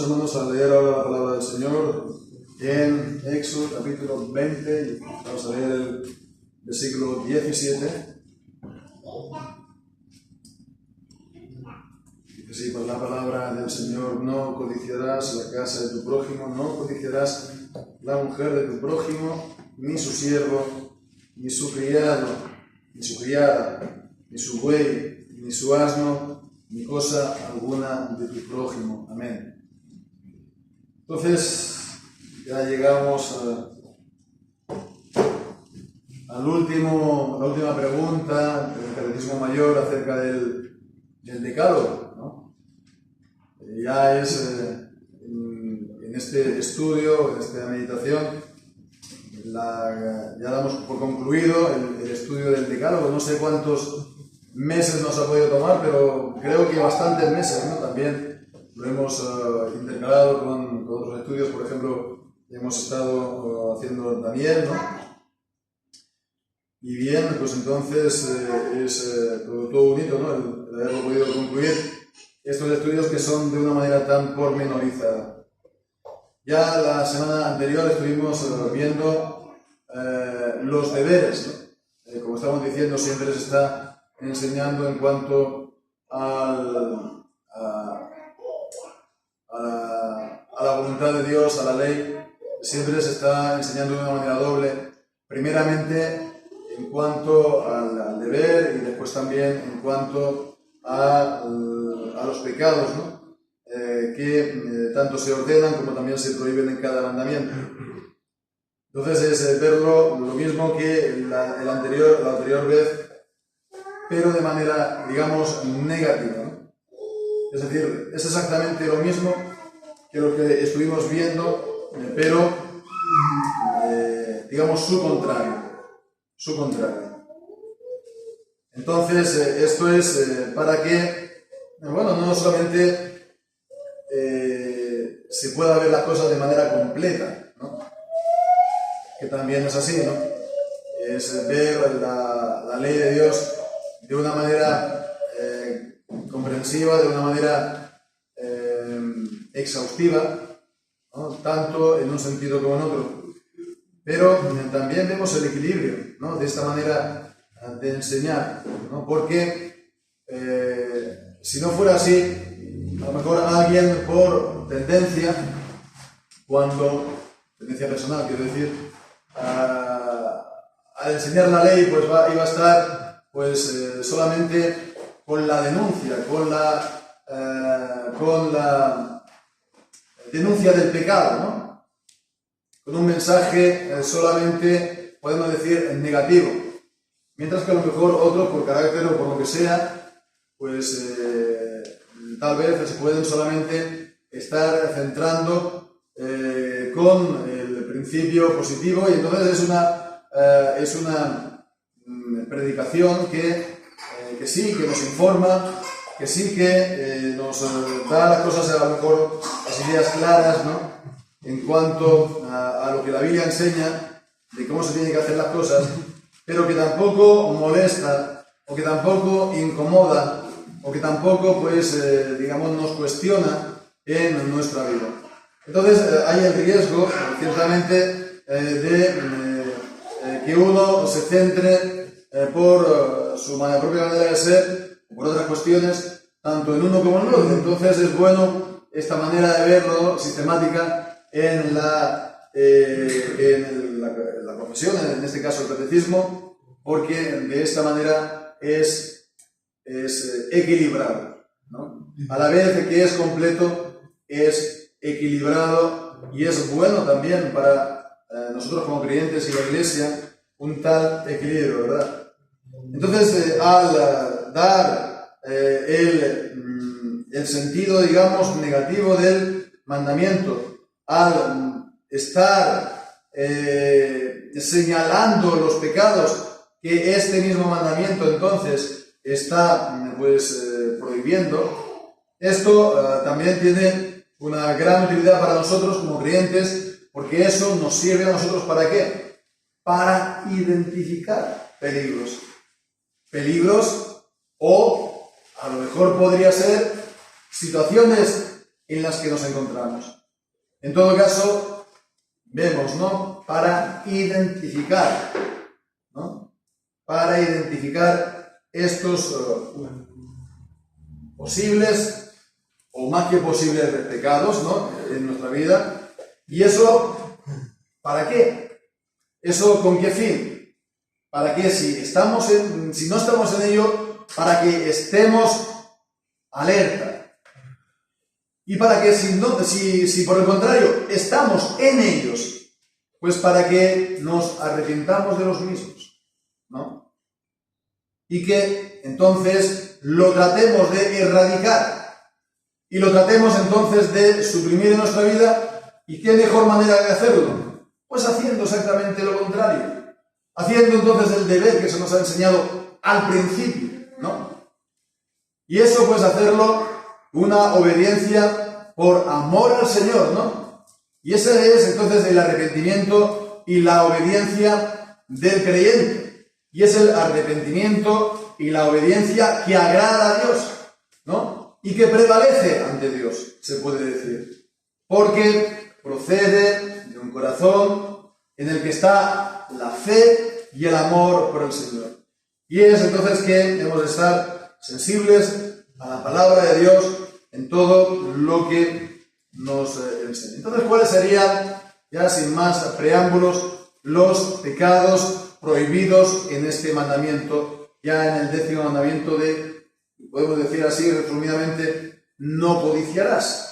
hermanos, a leer ahora la palabra del Señor en Éxodo capítulo 20, y vamos a leer el versículo 17. Dice así, por la palabra del Señor: no codiciarás la casa de tu prójimo, no codiciarás la mujer de tu prójimo, ni su siervo, ni su criado, ni su criada, ni su buey, ni su asno, ni cosa alguna de tu prójimo. Amén. Entonces, ya llegamos a la última pregunta del Catecismo Mayor acerca del decálogo, ¿no? Ya es en este estudio, en esta meditación, ya damos por concluido el estudio del decálogo. No sé cuántos meses nos ha podido tomar, pero creo que bastantes meses, ¿no? También lo hemos intercalado con otros estudios. Por ejemplo, hemos estado haciendo Daniel, ¿no? Y bien, pues entonces es todo bonito, ¿no? El haberlo podido concluir estos estudios que son de una manera tan pormenorizada. Ya la semana anterior estuvimos viendo los deberes, ¿no? Como estamos diciendo, siempre se está enseñando en cuanto a la voluntad de Dios, a la ley. Siempre se está enseñando de una manera doble, primeramente en cuanto al deber y después también en cuanto a los pecados, ¿no? Que tanto se ordenan como también se prohíben en cada mandamiento. Entonces es verlo lo mismo que la anterior vez, pero de manera, digamos, negativa, ¿no? Es decir, es exactamente lo mismo que lo que estuvimos viendo, pero, digamos, su contrario. Entonces, esto es para que, bueno, no solamente se pueda ver las cosas de manera completa, ¿no? Que también es así, ¿no? Es ver la ley de Dios de una manera comprensiva, de una manera exhaustiva, ¿no? Tanto en un sentido como en otro. Pero también vemos el equilibrio, ¿no? De esta manera de enseñar, ¿no? Porque si no fuera así, a lo mejor alguien por tendencia personal, quiero decir, al enseñar la ley, pues iba a estar solamente con la denuncia, con la denuncia del pecado, ¿no? Con un mensaje solamente, podemos decir, negativo. Mientras que a lo mejor otros, por carácter o por lo que sea, pues tal vez se pueden solamente estar centrando con el principio positivo, y entonces es una predicación que sí, que nos informa, que sí que nos da las cosas, a lo mejor las ideas claras, ¿no? En cuanto a lo que la Biblia enseña de cómo se tienen que hacer las cosas, pero que tampoco molesta, o que tampoco incomoda, o que tampoco, pues, digamos, nos cuestiona en nuestra vida. Entonces, hay el riesgo, ciertamente, de que uno se centre por su propia manera de ser, o por otras cuestiones, tanto en uno como en el otro. Entonces, es bueno esta manera de verlo, sistemática, en la profesión, en este caso el catecismo, porque de esta manera es equilibrado, ¿no? A la vez que es completo, es equilibrado, y es bueno también para nosotros como creyentes y la Iglesia un tal equilibrio, ¿verdad? Entonces, al dar el sentido, digamos, negativo del mandamiento, al estar señalando los pecados que este mismo mandamiento entonces está prohibiendo, esto también tiene una gran utilidad para nosotros como creyentes, porque eso nos sirve a nosotros ¿para qué? Para identificar peligros, o a lo mejor podría ser situaciones en las que nos encontramos. En todo caso, vemos, ¿no? Para identificar, ¿no? Para identificar estos posibles o más que posibles pecados, ¿no? En nuestra vida. ¿Y eso para qué? ¿Eso con qué fin? Para que si no estamos en ello, para que estemos alerta. Y para que si por el contrario estamos en ellos, pues para que nos arrepintamos de los mismos, ¿no? Y que entonces lo tratemos de erradicar y lo tratemos entonces de suprimir en nuestra vida. ¿Y qué mejor manera de hacerlo? Pues haciendo exactamente lo contrario, haciendo entonces el deber que se nos ha enseñado al principio, ¿no? Y eso pues hacerlo una obediencia por amor al Señor, ¿no? Y ese es entonces el arrepentimiento y la obediencia del creyente. Y es el arrepentimiento y la obediencia que agrada a Dios, ¿no? Y que prevalece ante Dios, se puede decir. Porque procede de un corazón en el que está la fe y el amor por el Señor. Y es entonces que debemos estar sensibles a la palabra de Dios en todo lo que nos enseña. Entonces, ¿cuáles serían, ya sin más preámbulos, los pecados prohibidos en este mandamiento, ya en el 10º mandamiento de, podemos decir así resumidamente, no codiciarás?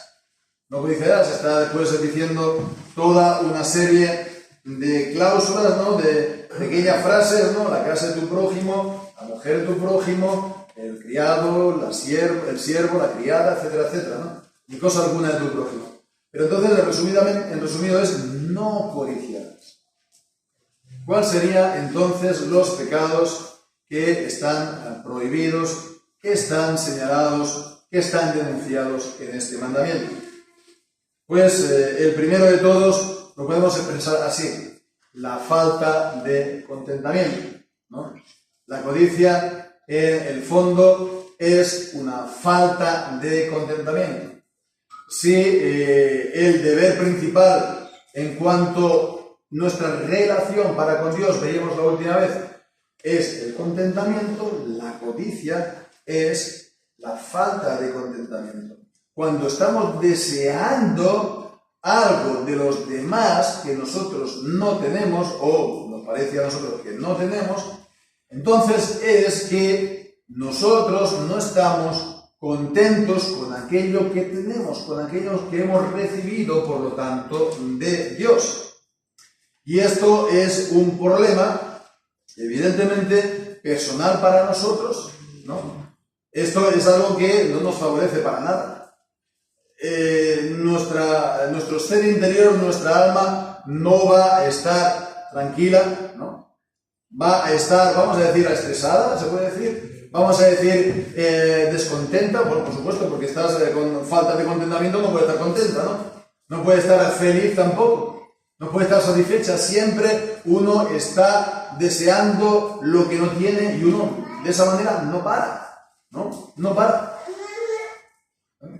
No codiciarás, está después diciendo toda una serie de cláusulas, ¿no? De pequeñas frases, ¿no? La casa de tu prójimo, la mujer de tu prójimo, el criado, el siervo, la criada, etcétera, etcétera, ¿no? Ni cosa alguna de tu prójimo. Pero entonces, en resumido es no codiciarás. ¿Cuáles serían entonces los pecados que están prohibidos, que están señalados, que están denunciados en este mandamiento? Pues el primero de todos lo podemos expresar así: la falta de contentamiento, ¿no? La codicia, en el fondo, es una falta de contentamiento. Si el deber principal en cuanto a nuestra relación para con Dios, veíamos la última vez, es el contentamiento, la codicia es la falta de contentamiento. Cuando estamos deseando algo de los demás que nosotros no tenemos, o nos parece a nosotros que no tenemos, entonces es que nosotros no estamos contentos con aquello que tenemos, con aquello que hemos recibido, por lo tanto, de Dios. Y esto es un problema, evidentemente, personal para nosotros, ¿no? Esto es algo que no nos favorece para nada. Nuestro ser interior, nuestra alma, no va a estar tranquila, ¿no? Va a estar, vamos a decir, estresada, se puede decir. Vamos a decir, descontenta, bueno, por supuesto, porque estás con falta de contentamiento, no puede estar contenta, ¿no? No puede estar feliz tampoco, no puede estar satisfecha. Siempre uno está deseando lo que no tiene y uno de esa manera no para, ¿no? No para.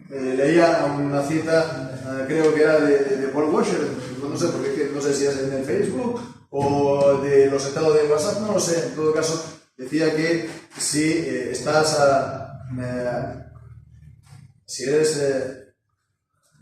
Leía una cita, creo que era de Paul Washer, no sé, porque no sé si es en el Facebook o de los estados de WhatsApp, no lo sé. En todo caso, decía que si si eres,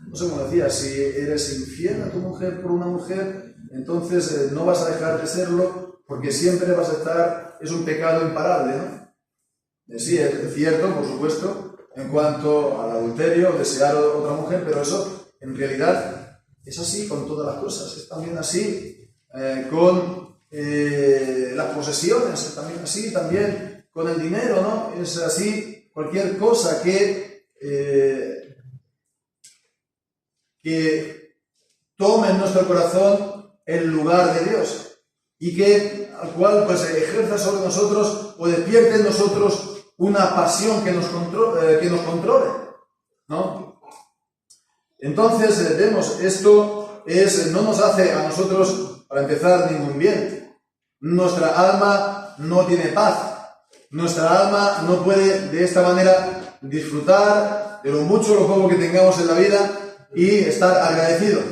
no sé cómo decía, si eres infiel a tu mujer por una mujer, entonces no vas a dejar de serlo, porque siempre vas a estar, es un pecado imparable, ¿no? Sí, es cierto, por supuesto, en cuanto al adulterio, desear a otra mujer, pero eso en realidad es así con todas las cosas, es también así con las posesiones, es también así también con el dinero, ¿no? Es así cualquier cosa que tome en nuestro corazón el lugar de Dios y al cual pues ejerza sobre nosotros o despierte en nosotros una pasión que nos controle, ¿no? Entonces, vemos, esto no nos hace a nosotros, para empezar, ningún bien. Nuestra alma no tiene paz. Nuestra alma no puede de esta manera disfrutar de lo mucho o lo poco que tengamos en la vida y estar agradecido.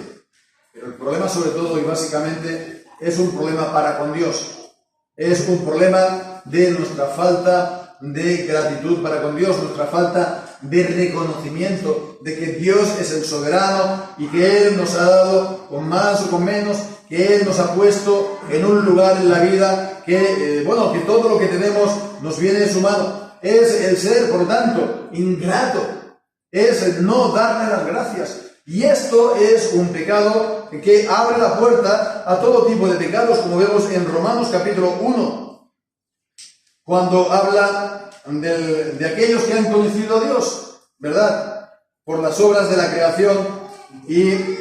Pero el problema sobre todo y básicamente es un problema para con Dios. Es un problema de nuestra falta de gratitud para con Dios, nuestra falta de reconocimiento de que Dios es el soberano y que Él nos ha dado, con más o con menos, que Él nos ha puesto en un lugar en la vida que todo lo que tenemos nos viene de su mano. Es el ser, por lo tanto, ingrato, es el no darle las gracias. Y esto es un pecado que abre la puerta a todo tipo de pecados, como vemos en Romanos capítulo 1, cuando habla de aquellos que han conocido a Dios, ¿verdad? Por las obras de la creación, y en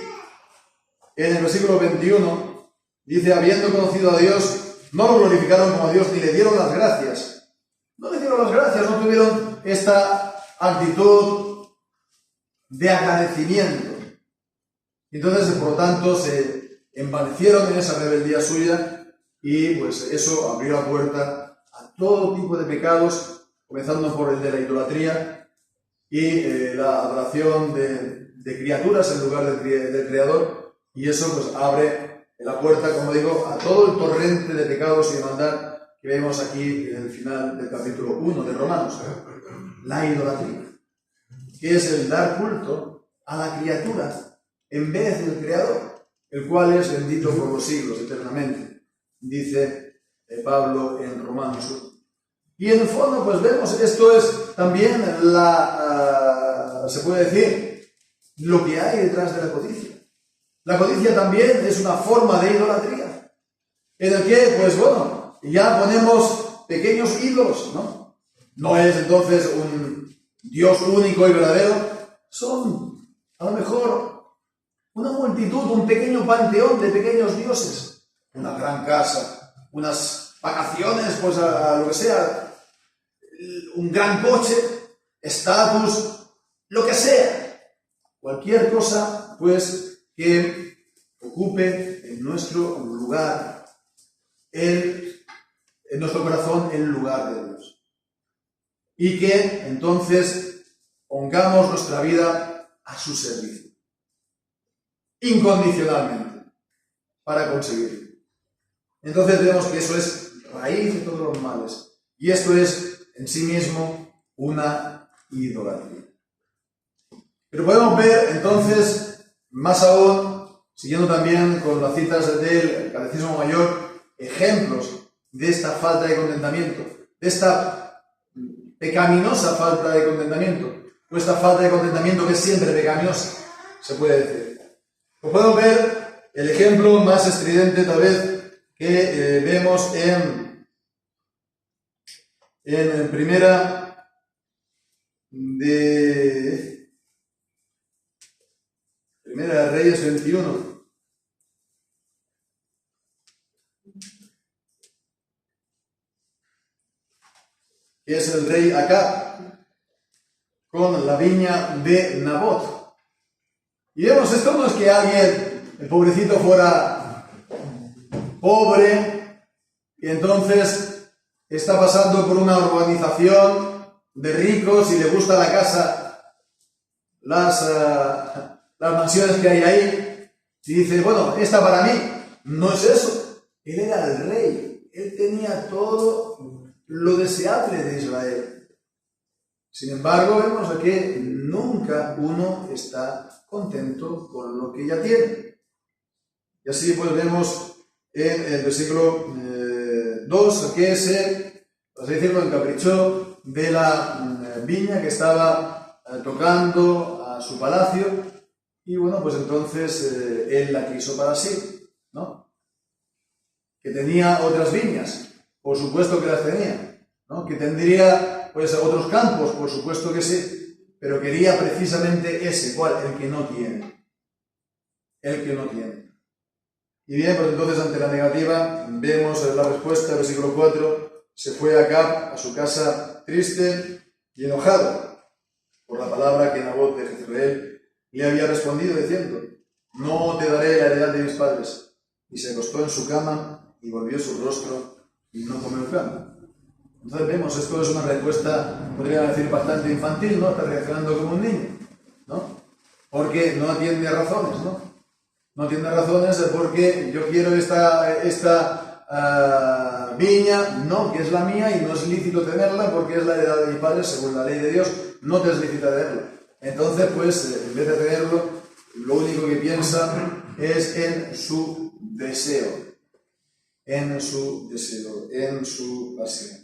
el versículo 21 dice, habiendo conocido a Dios, no lo glorificaron como a Dios ni le dieron las gracias. No le dieron las gracias, no tuvieron esta actitud de agradecimiento. Entonces, por lo tanto, se envanecieron en esa rebeldía suya y pues eso abrió la puerta a todo tipo de pecados, comenzando por el de la idolatría y la adoración de criaturas en lugar del Creador, y eso pues abre la puerta, como digo, a todo el torrente de pecados y de maldad que vemos aquí en el final del capítulo 1 de Romanos. La idolatría, que es el dar culto a la criatura en vez del Creador, el cual es bendito por los siglos eternamente, dice Pablo en Romanos 1. Y en el fondo, pues vemos, esto es también se puede decir, lo que hay detrás de la codicia. La codicia también es una forma de idolatría, en el que, pues bueno, ya ponemos pequeños ídolos, ¿no? No es entonces un Dios único y verdadero, son a lo mejor una multitud, un pequeño panteón de pequeños dioses, una gran casa, unas vacaciones, pues a lo que sea, un gran coche, estatus, lo que sea, cualquier cosa, pues, que ocupe en nuestro lugar, en nuestro corazón, el lugar de Dios. Y que entonces pongamos nuestra vida a su servicio, incondicionalmente, para conseguirlo. Entonces vemos que eso es raíz de todos los males. Y esto es en sí mismo una idolatría. Pero podemos ver entonces, más aún, siguiendo también con las citas del Catecismo Mayor, ejemplos de esta falta de contentamiento, de esta pecaminosa falta de contentamiento, o esta falta de contentamiento que es siempre pecaminosa, se puede decir. Pues podemos ver el ejemplo más estridente tal vez que vemos en Primera de Reyes 21. Que es el rey Acab con la viña de Nabot. Y vemos, esto no es que alguien, el pobrecito, fuera pobre y entonces está pasando por una urbanización de ricos y le gusta la casa, las mansiones que hay ahí, y dice, bueno, esta para mí. No es eso. Él era el rey, él tenía todo lo deseable de Israel. Sin embargo, vemos que nunca uno está contento con lo que ya tiene. Y así pues vemos en el versículo 2 que se encaprichó de la viña que estaba tocando a su palacio, y bueno, pues entonces él la quiso para sí, ¿no? Que tenía otras viñas, por supuesto que las tenía, ¿no? Que tendría pues otros campos, por supuesto que sí, pero quería precisamente ese, ¿cuál? El que no tiene. El que no tiene. Y bien, pues entonces ante la negativa vemos la respuesta, versículo 4, se fue Acab a su casa triste y enojado por la palabra que Nabot de Jezreel le había respondido diciendo, no te daré la heredad de mis padres. Y se acostó en su cama y volvió su rostro y no comió pan. Entonces vemos, esto es una respuesta, podría decir, bastante infantil, ¿no? Está reaccionando como un niño, ¿no? Porque no atiende razones, ¿no? No atiende razones porque yo quiero esta viña, no, que es la mía y no es lícito tenerla porque es la heredad de mi padre, según la ley de Dios, no te es lícito tenerla. Entonces, pues, en vez de tenerlo, lo único que piensa es en su deseo, en su pasión.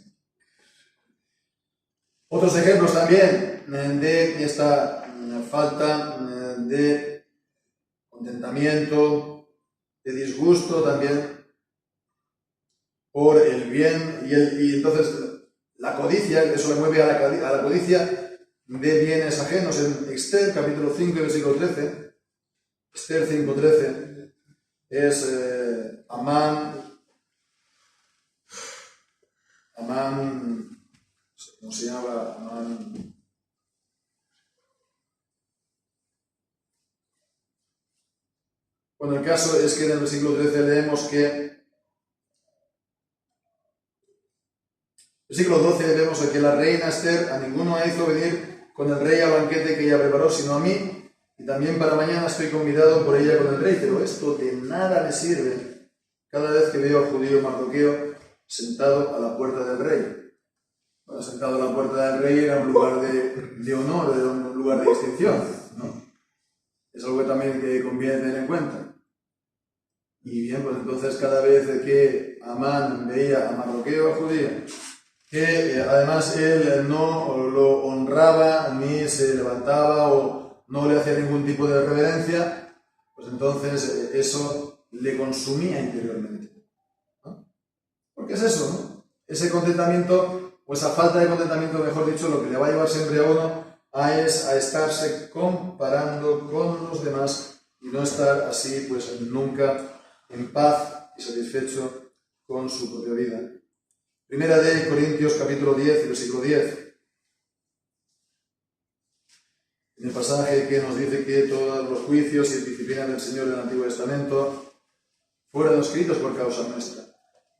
Otros ejemplos también de esta falta de contentamiento, de disgusto también por el bien y entonces la codicia, eso le mueve a la codicia de bienes ajenos. En Esther, capítulo 5, versículo 13, Esther 5:13, es Amán, ¿cómo se llama? Amán. Bueno, el caso es que en el versículo 13 leemos que, versículo 12 vemos que la reina Esther a ninguno hizo venir con el rey al banquete que ella preparó, sino a mí, y también para mañana estoy convidado por ella con el rey, pero esto de nada me sirve cada vez que veo al judío Mardoqueo sentado a la puerta del rey. Bueno, sentado a la puerta del rey era un lugar de honor, era un lugar de distinción, ¿no? Es algo que también que conviene tener en cuenta. Y bien, pues entonces cada vez que Amán veía a Mardoqueo, al judío, que además él no lo honraba ni se levantaba o no le hacía ningún tipo de reverencia, pues entonces eso le consumía interiormente, ¿no? Porque es eso, ¿no? Ese contentamiento, o esa falta de contentamiento, mejor dicho, lo que le va a llevar siempre a uno es a estarse comparando con los demás y no estar así, pues nunca en paz y satisfecho con su propia vida. Primera de Corintios, capítulo 10, versículo 10. En el pasaje que nos dice que todos los juicios y disciplinas del Señor del Antiguo Testamento fueron escritos por causa nuestra.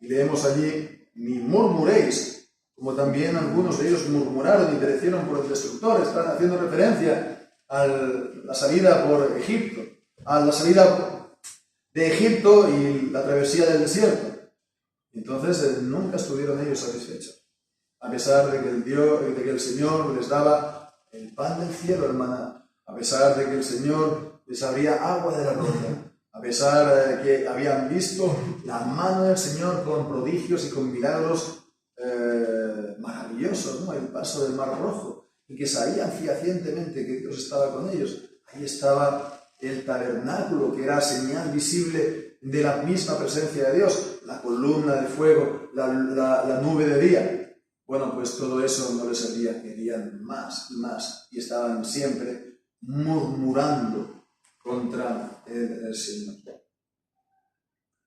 Y leemos allí, ni murmuréis, como también algunos de ellos murmuraron y perecieron por el destructor. Están haciendo referencia a la salida por Egipto, a la salida de Egipto y la travesía del desierto. Entonces nunca estuvieron ellos satisfechos, a pesar de que el Señor les daba el pan del cielo, hermana, a pesar de que el Señor les abría agua de la roca, a pesar de que habían visto la mano del Señor con prodigios y con milagros maravillosos, ¿no? El paso del Mar Rojo, y que sabían fehacientemente que Dios estaba con ellos. Ahí estaba el tabernáculo, que era señal visible de la misma presencia de Dios, la columna de fuego, la nube de día. Bueno, pues todo eso no les servía, querían más y más, y estaban siempre murmurando contra el Señor.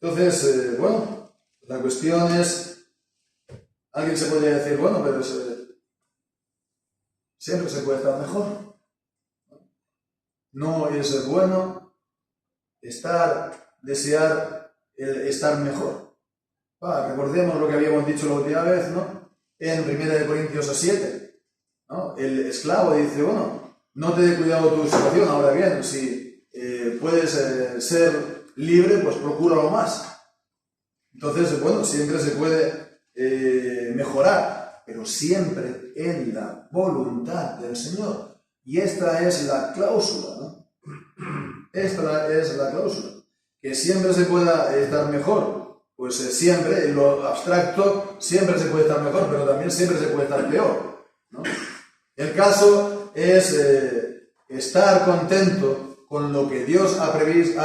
Entonces, bueno, la cuestión es, alguien se podría decir, bueno, pero siempre se puede estar mejor. No es bueno desear estar mejor. Recordemos lo que habíamos dicho la última vez, ¿no? En 1 Corintios 7, ¿no? El esclavo dice, bueno, no te dé cuidado tu situación, ahora bien, si puedes ser libre, pues procúralo más. Entonces, bueno, siempre se puede mejorar, pero siempre en la voluntad del Señor. Y esta es la cláusula, ¿no? Esta es la cláusula. Que siempre se pueda estar mejor. Pues siempre, en lo abstracto, siempre se puede estar mejor, pero también siempre se puede estar peor, ¿no? El caso es estar contento con lo que Dios ha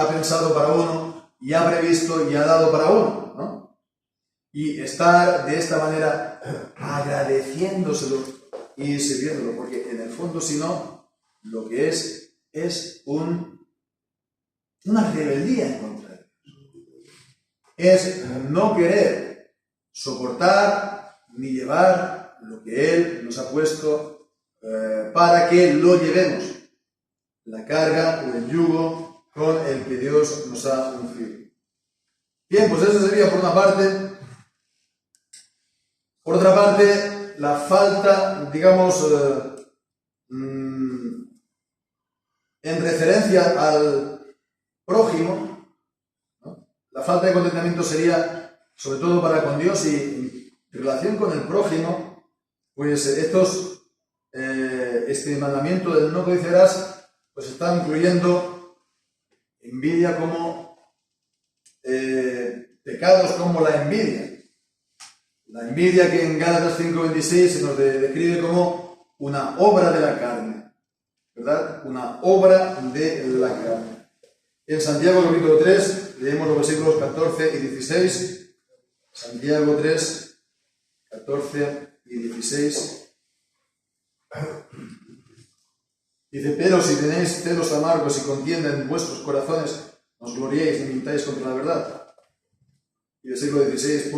pensado para uno, y ha previsto y ha dado para uno, ¿no? Y estar de esta manera agradeciéndoselo y sirviéndolo, porque en el fondo, si no, lo que es una rebeldía en contra de Dios. Es no querer soportar ni llevar lo que Él nos ha puesto para que lo llevemos, la carga o el yugo con el que Dios nos ha ungido. Bien, pues eso sería por una parte Por otra parte, la falta, digamos, en referencia al prójimo, ¿no? La falta de contentamiento sería, sobre todo para con Dios y en relación con el prójimo, pues este mandamiento del no codiciarás, pues está incluyendo envidia como pecados como la envidia. La envidia que en Gálatas 5:26 se nos describe como una obra de la carne, ¿verdad? Una obra de la carne. En Santiago capítulo 3 leemos los versículos 14 y 16. Santiago 3, 14 y 16. Dice: pero si tenéis celos amargos y contienda en vuestros corazones, no os gloriéis ni mintáis contra la verdad. Y versículo 16,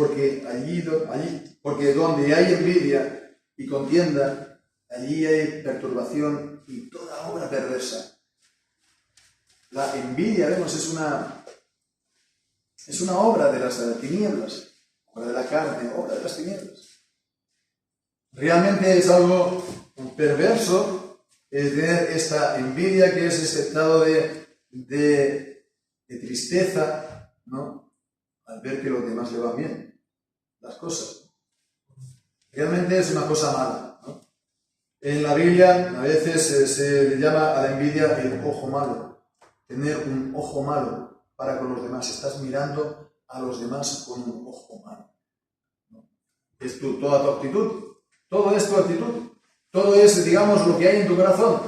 porque donde hay envidia y contienda, allí hay perturbación y toda obra perversa. La envidia, vemos, es una obra de las tinieblas, obra de la carne, obra de las tinieblas. Realmente es algo perverso tener esta envidia, que es este estado de tristeza, ¿no? Al ver que los demás le van bien las cosas. Realmente es una cosa mala, ¿no? En la Biblia a veces se le llama a la envidia el ojo malo. Tener un ojo malo para con los demás. Estás mirando a los demás con un ojo malo, ¿no? Es toda tu actitud. Todo es tu actitud. Todo es, digamos, lo que hay en tu corazón.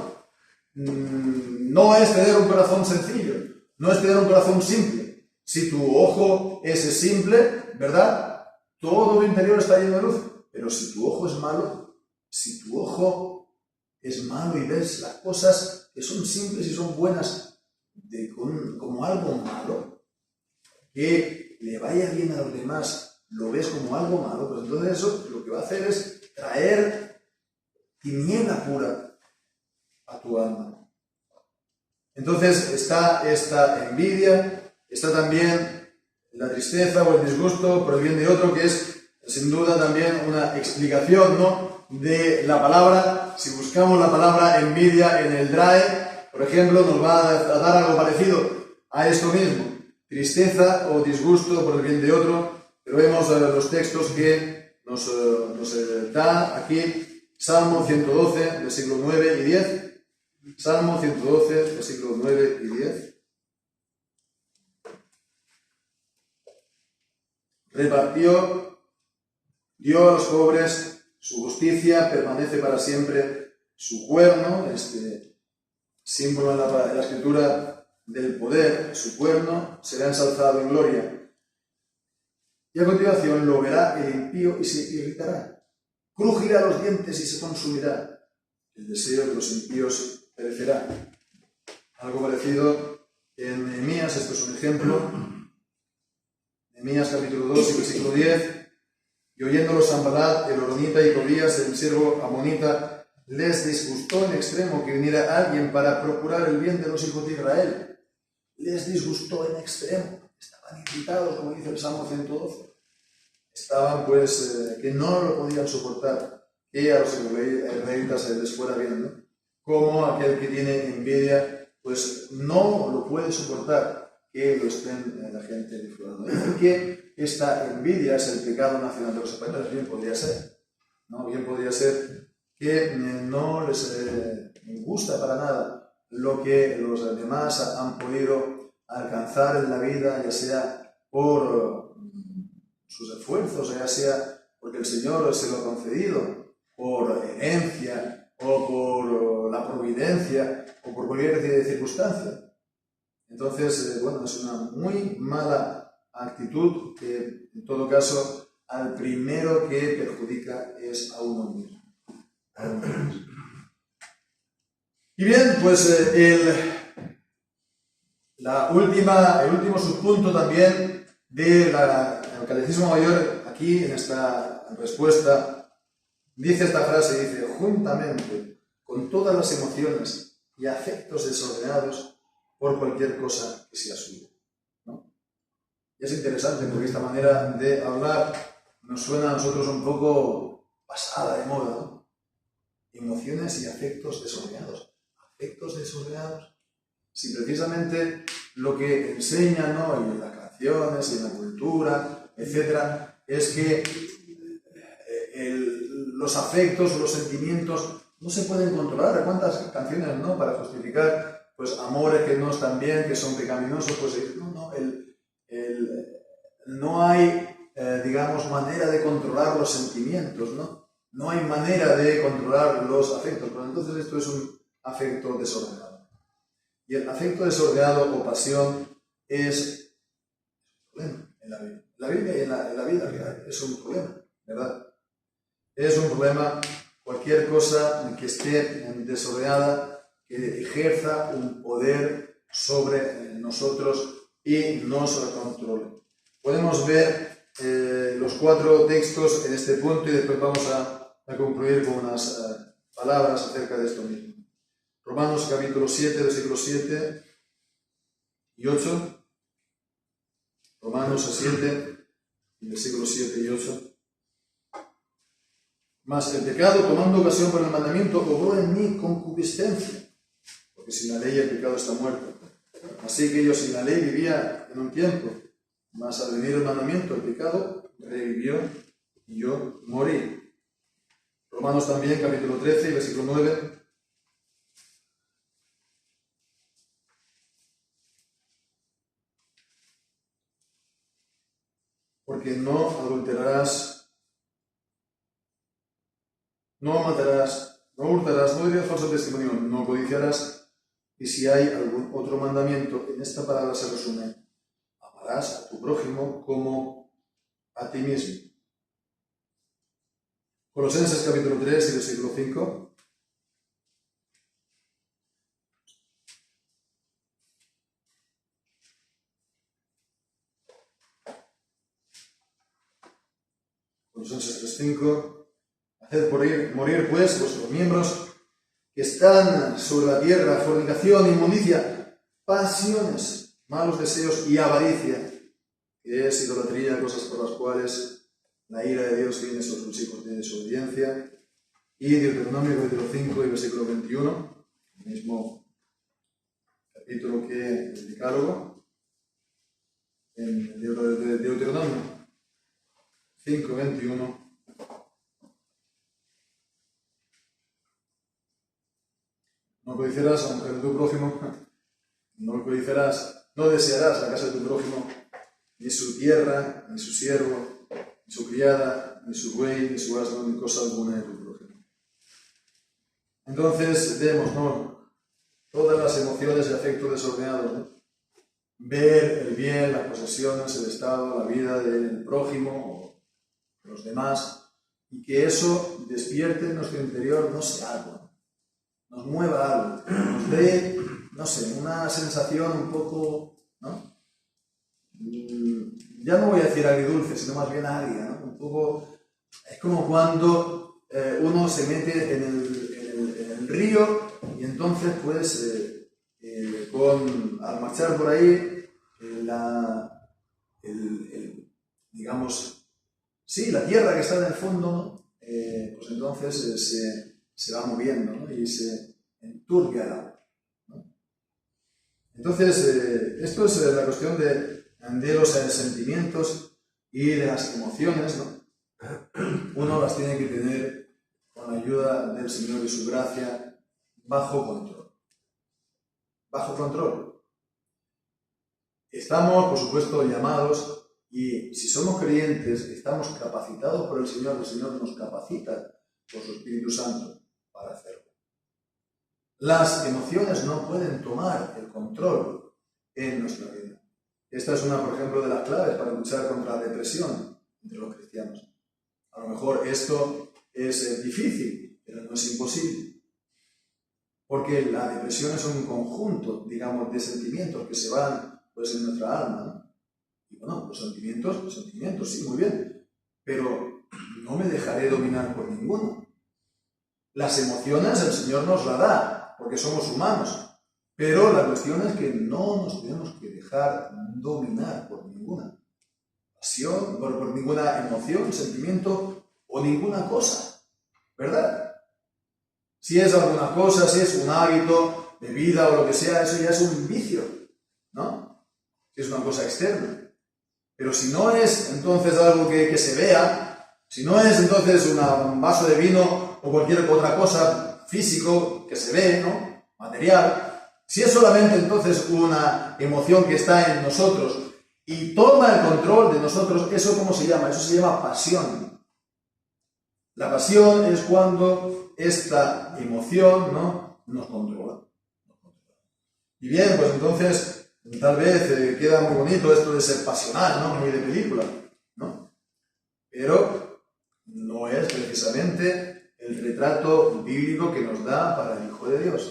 No es tener un corazón sencillo. No es tener un corazón simple. Si tu ojo es simple, ¿verdad? Todo tu interior está lleno de luz. Pero si tu ojo es malo, y ves las cosas que son simples y son buenas como algo malo, que le vaya bien a los demás, lo ves como algo malo, pues entonces eso lo que va a hacer es traer tiniebla pura a tu alma. Entonces está esta envidia. Está también la tristeza o el disgusto por el bien de otro, que es sin duda también una explicación, ¿no?, de la palabra. Si buscamos la palabra envidia en el DRAE, por ejemplo, nos va a dar algo parecido a esto mismo. Tristeza o disgusto por el bien de otro. Pero vemos los textos que nos da aquí. Salmo 112, versículos 9 y 10. Salmo 112, versículos 9 y 10. Dio a los pobres, su justicia permanece para siempre, su cuerno, este símbolo en la escritura del poder, su cuerno será ensalzado en gloria. Y a continuación lo verá el impío y se irritará, crujirá los dientes y se consumirá, el deseo de los impíos perecerá. Algo parecido en Nehemías, esto es un ejemplo. Nehemías capítulo 2 y versículo 10. Y oyéndolo Sanballat, el horonita, y Tobías, el siervo amonita, les disgustó en extremo que viniera alguien para procurar el bien de los hijos de Israel. Les disgustó en extremo. Estaban irritados, como dice el Salmo 112. Estaban, pues, que no lo podían soportar, que a los israelitas les fuera bien, ¿no? Como aquel que tiene envidia, pues no lo puede soportar que lo estén la gente disfrutando. Dicen que esta envidia es el pecado nacional de los españoles. Bien podría ser, ¿no? Bien podría ser que no les gusta para nada lo que los demás han podido alcanzar en la vida, ya sea por sus esfuerzos, ya sea porque el Señor se lo ha concedido, por herencia, o por la providencia, o por cualquier circunstancia. Entonces, bueno, es una muy mala actitud que, en todo caso, al primero que perjudica es a uno mismo. Y bien, pues el último subpunto también del Catecismo Mayor, aquí en esta respuesta, dice esta frase, dice: juntamente con todas las emociones y afectos desordenados por cualquier cosa que sea suya, ¿no? Y es interesante porque esta manera de hablar nos suena a nosotros un poco pasada de moda, ¿no? Emociones y afectos desordenados. Afectos desordenados. Si precisamente lo que enseñan, ¿no?, y en las canciones, y en la cultura, etcétera, es que los afectos, los sentimientos no se pueden controlar. ¿Cuántas canciones, no?, para justificar pues amores que no están bien, que son pecaminosos? Pues no hay, digamos, manera de controlar los sentimientos, ¿no? No hay manera de controlar los afectos. Pero entonces esto es un afecto desordenado. Y el afecto desordenado o pasión es un problema en la vida. La Biblia y en la vida real es un problema, ¿verdad? Es un problema cualquier cosa que esté desordenada, que ejerza un poder sobre nosotros y nos controle. Podemos ver los 4 textos en este punto y después vamos a concluir con unas palabras acerca de esto mismo. Romanos capítulo 7, versículos 7 y 8. Romanos 7, versículos 7 y 8. Mas el pecado, tomando ocasión por el mandamiento, obró en mí concupiscencia, porque sin la ley el pecado está muerto. Así que yo sin la ley vivía en un tiempo, mas al venir el mandamiento el pecado revivió y yo morí. Romanos también, capítulo 13, versículo 9. Porque no adulterarás, no matarás, no hurtarás, no dirás falso testimonio, no codiciarás. Y si hay algún otro mandamiento, en esta palabra se resume: amarás a tu prójimo como a ti mismo. Colosenses capítulo 3 y versículo 5. Colosenses 3:5. Haced morir pues vuestros miembros que están sobre la tierra: fornicación, inmundicia, pasiones, malos deseos y avaricia, que es idolatría, cosas por las cuales la ira de Dios viene sobre los hijos de desobediencia. Y Deuteronomio capítulo 5 y versículo 21, el mismo capítulo que el Decálogo, en Deuteronomio 5, 21. No codiciarás a la mujer de tu prójimo, no codiciarás, no desearás la casa de tu prójimo, ni su tierra, ni su siervo, ni su criada, ni su buey, ni su asno, ni cosa alguna de tu prójimo. Entonces vemos, ¿no?, todas las emociones y afectos desordenados, ¿no? Ver el bien, las posesiones, el estado, la vida del prójimo o de los demás, y que eso despierte en nuestro interior, no sé, algo, nos mueva algo, nos dé, no sé, una sensación un poco, ¿no? Ya no voy a decir agridulce, sino más bien agria, ¿no? Un poco, es como cuando uno se mete en el río y entonces pues al marchar por ahí digamos, sí, la tierra que está en el fondo, ¿no?, pues entonces se va moviendo, ¿no?, y se enturbia el agua, ¿no? Entonces, esto es la cuestión de los sentimientos y de las emociones, ¿no? Uno las tiene que tener con la ayuda del Señor y su gracia bajo control. Bajo control. Estamos, por supuesto, llamados, y si somos creyentes, estamos capacitados por el Señor nos capacita por su Espíritu Santo para hacerlo. Las emociones no pueden tomar el control en nuestra vida. Esta es una, por ejemplo, de las claves para luchar contra la depresión entre los cristianos. A lo mejor esto es difícil, pero no es imposible. Porque la depresión es un conjunto, digamos, de sentimientos que se van pues en nuestra alma, ¿no? Y bueno, los sentimientos, sí, muy bien, pero no me dejaré dominar por ninguno. Las emociones el Señor nos las da, porque somos humanos, pero la cuestión es que no nos tenemos que dejar dominar por ninguna. pasión, por ninguna emoción, sentimiento o ninguna cosa, ¿verdad? Si es alguna cosa, si es un hábito de vida o lo que sea, eso ya es un vicio, ¿no? Si es una cosa externa. Pero si no es entonces algo que se vea, si no es entonces un vaso de vino o cualquier otra cosa físico que se ve, ¿no? Material, si es solamente entonces una emoción que está en nosotros y toma el control de nosotros, ¿eso cómo se llama? Eso se llama pasión. La pasión es cuando esta emoción, ¿no?, nos controla. Y bien, pues entonces tal vez queda muy bonito esto de ser pasional, ¿no?, muy de película, ¿no? Pero no es precisamente el retrato bíblico que nos da para el Hijo de Dios.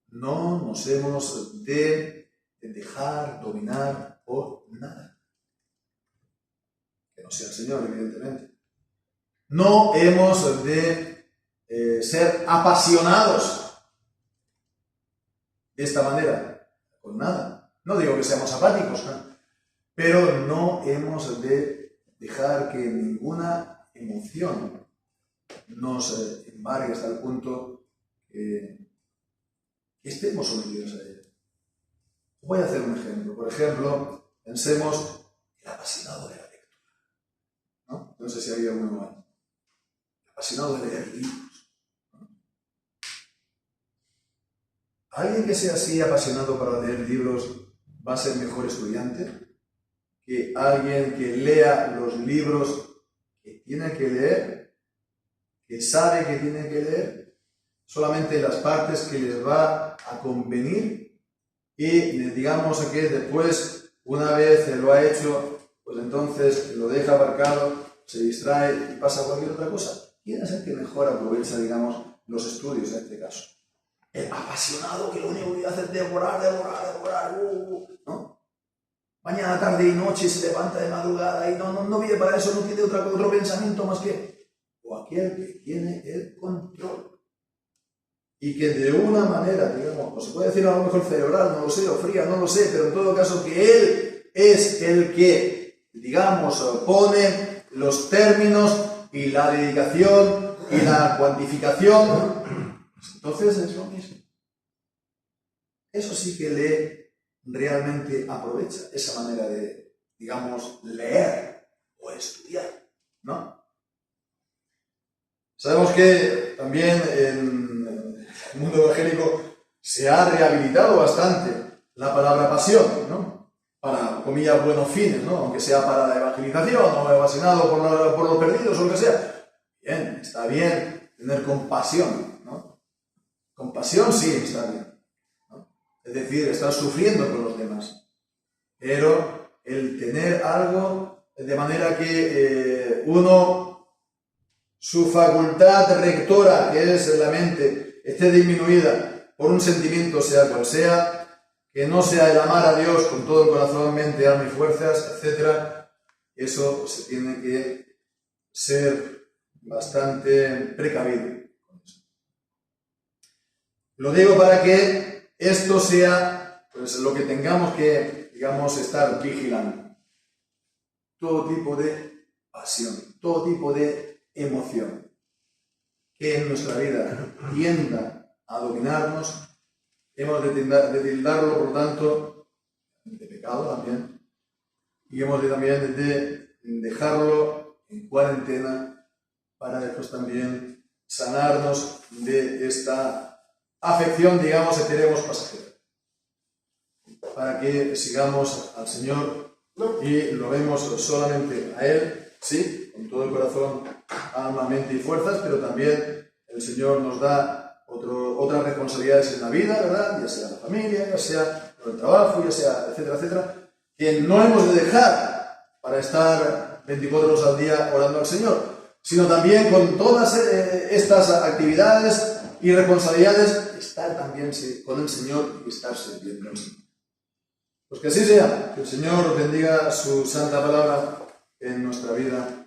No nos hemos de dejar dominar por nada. Que no sea el Señor, evidentemente. No hemos de ser apasionados de esta manera, con nada. No digo que seamos apáticos, ¿no?, pero no hemos de dejar que ninguna emoción nos embargue hasta el punto que estemos sometidos a ella. Voy a hacer un ejemplo. Por ejemplo, pensemos el apasionado de la lectura, ¿no? No sé si había alguno ahí. El apasionado de leer libros, ¿no? ¿Alguien que sea así apasionado para leer libros va a ser mejor estudiante que alguien que lea los libros que tiene que leer, que sabe que tiene que leer, solamente las partes que les va a convenir y digamos que después, una vez lo ha hecho, pues entonces lo deja aparcado, se distrae y pasa a cualquier otra cosa? ¿Quién es el que mejor aprovecha, digamos, los estudios en este caso? El apasionado que lo único que hace es devorar, ¿no? Mañana, tarde y noche se levanta de madrugada y no vive para eso, no tiene otro pensamiento más que... O aquel que tiene el control. Y que de una manera, digamos, o se puede decir a lo mejor cerebral, no lo sé, o fría, no lo sé, pero en todo caso que él es el que, digamos, pone los términos y la dedicación y la cuantificación, entonces es lo mismo. Eso sí que realmente aprovecha esa manera de, digamos, leer o estudiar, ¿no? Sabemos que también en el mundo evangélico se ha rehabilitado bastante la palabra pasión, ¿no? Para, comillas, buenos fines, ¿no? Aunque sea para la evangelización o apasionado por los perdidos o lo que sea. Bien, está bien tener compasión, ¿no? Compasión sí está bien, ¿no? Es decir, estar sufriendo con los demás. Pero el tener algo de manera que su facultad rectora, que es la mente, esté disminuida por un sentimiento, sea cual sea, que no sea el amar a Dios con todo el corazón, mente, alma y fuerzas, etc. Eso se tiene que ser bastante precavido con eso. Lo digo para que esto sea, pues, lo que tengamos que, digamos, estar vigilando. Todo tipo de pasión, todo tipo de emoción que en nuestra vida tienda a dominarnos, hemos de tildarlo, por lo tanto, de pecado también, y hemos también de dejarlo en cuarentena para después también sanarnos de esta afección, digamos, que tenemos pasajera, para que sigamos al Señor y lo vemos solamente a Él, sí, con todo el corazón, alma, mente y fuerzas, pero también el Señor nos da otras responsabilidades en la vida, ¿verdad? Ya sea la familia, ya sea el trabajo, ya sea, etcétera, etcétera, que no hemos de dejar para estar 24 horas al día orando al Señor, sino también con todas estas actividades y responsabilidades, estar también con el Señor y estar sirviendo al Señor. Pues que así sea, que el Señor bendiga su santa palabra en nuestra vida.